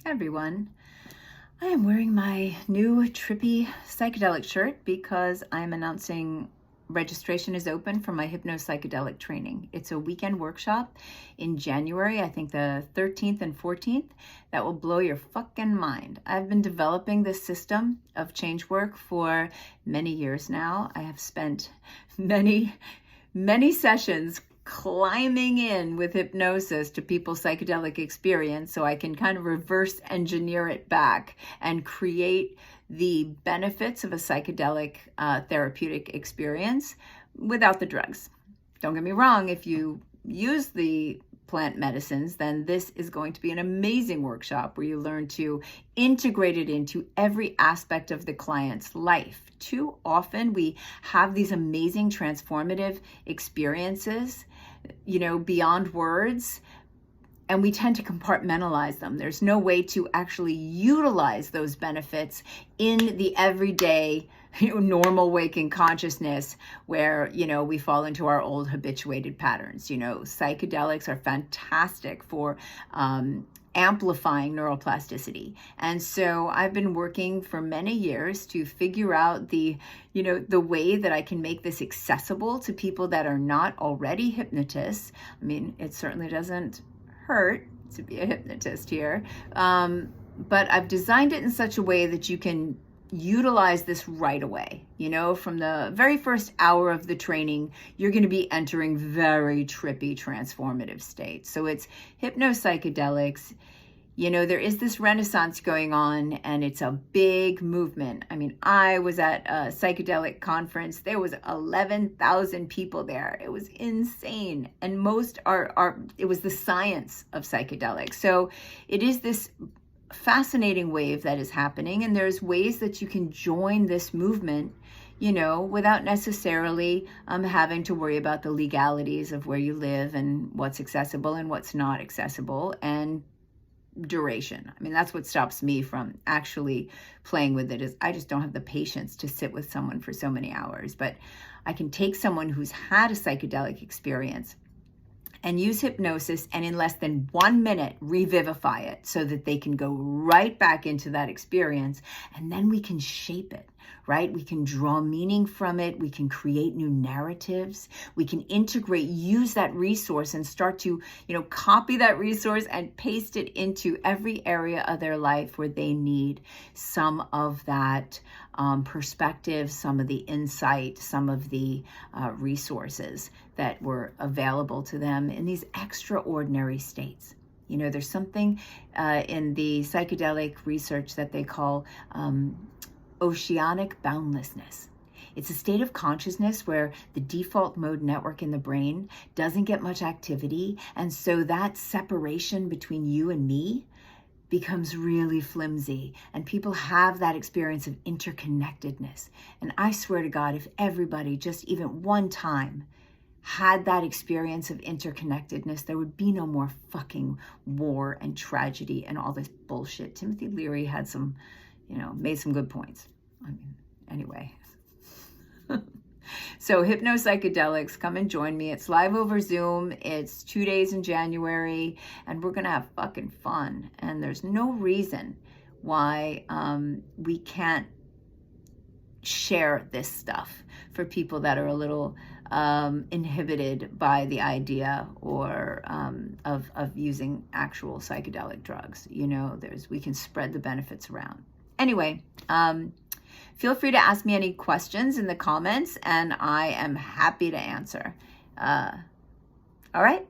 Everyone. I am wearing my new trippy psychedelic shirt because I'm announcing registration is open for my Hypno-Psychedelic training. It's a weekend workshop in January, I think the 13th and 14th, that will blow your fucking mind. I've been developing this system of change work for many years now. I have spent many sessions climbing in with hypnosis to people's psychedelic experience so I can kind of reverse engineer it back and create the benefits of a psychedelic therapeutic experience without the drugs. Don't get me wrong, if you use the plant medicines, then this is going to be an amazing workshop where you learn to integrate it into every aspect of the client's life. Too often we have these amazing transformative experiences, beyond words, and we tend to compartmentalize them. There's no way to actually utilize those benefits in the everyday, normal waking consciousness where, we fall into our old habituated patterns. Psychedelics are fantastic for amplifying neuroplasticity. And so I've been working for many years to figure out the way that I can make this accessible to people that are not already hypnotists. I mean, it certainly doesn't hurt to be a hypnotist here. But I've designed it in such a way that you can utilize this right away. From the very first hour of the training, you're going to be entering very trippy, transformative states. So it's Hypno-Psychedelics. There is this renaissance going on, and it's a big movement. I mean, I was at a psychedelic conference. There was 11,000 people there. It was insane. And most it was the science of psychedelics. So it is this fascinating wave that is happening, and there's ways that you can join this movement, without necessarily having to worry about the legalities of where you live and what's accessible and what's not accessible, and duration. I mean, that's what stops me from actually playing with it, is I just don't have the patience to sit with someone for so many hours. But I can take someone who's had a psychedelic experience and use hypnosis, and in less than 1 minute revivify it so that they can go right back into that experience, and then we can shape it, right? We can draw meaning from it. We can create new narratives. We can integrate, use that resource and start to, copy that resource and paste it into every area of their life where they need some of that perspective, some of the insight, some of the resources that were available to them in these extraordinary states. There's something in the psychedelic research that they call oceanic boundlessness. It's a state of consciousness where the default mode network in the brain doesn't get much activity, and so that separation between you and me becomes really flimsy, and people have that experience of interconnectedness. And I swear to God, if everybody just even one time had that experience of interconnectedness, there would be no more fucking war and tragedy and all this bullshit. Timothy Leary had some, made some good points. I mean, anyway. So Hypno-Psychedelics, come and join me. It's live over Zoom. It's 2 days in January, and we're going to have fucking fun. And there's no reason why we can't share this stuff for people that are a little inhibited by the idea or of using actual psychedelic drugs. We can spread the benefits around. Anyway, feel free to ask me any questions in the comments, and I am happy to answer. All right.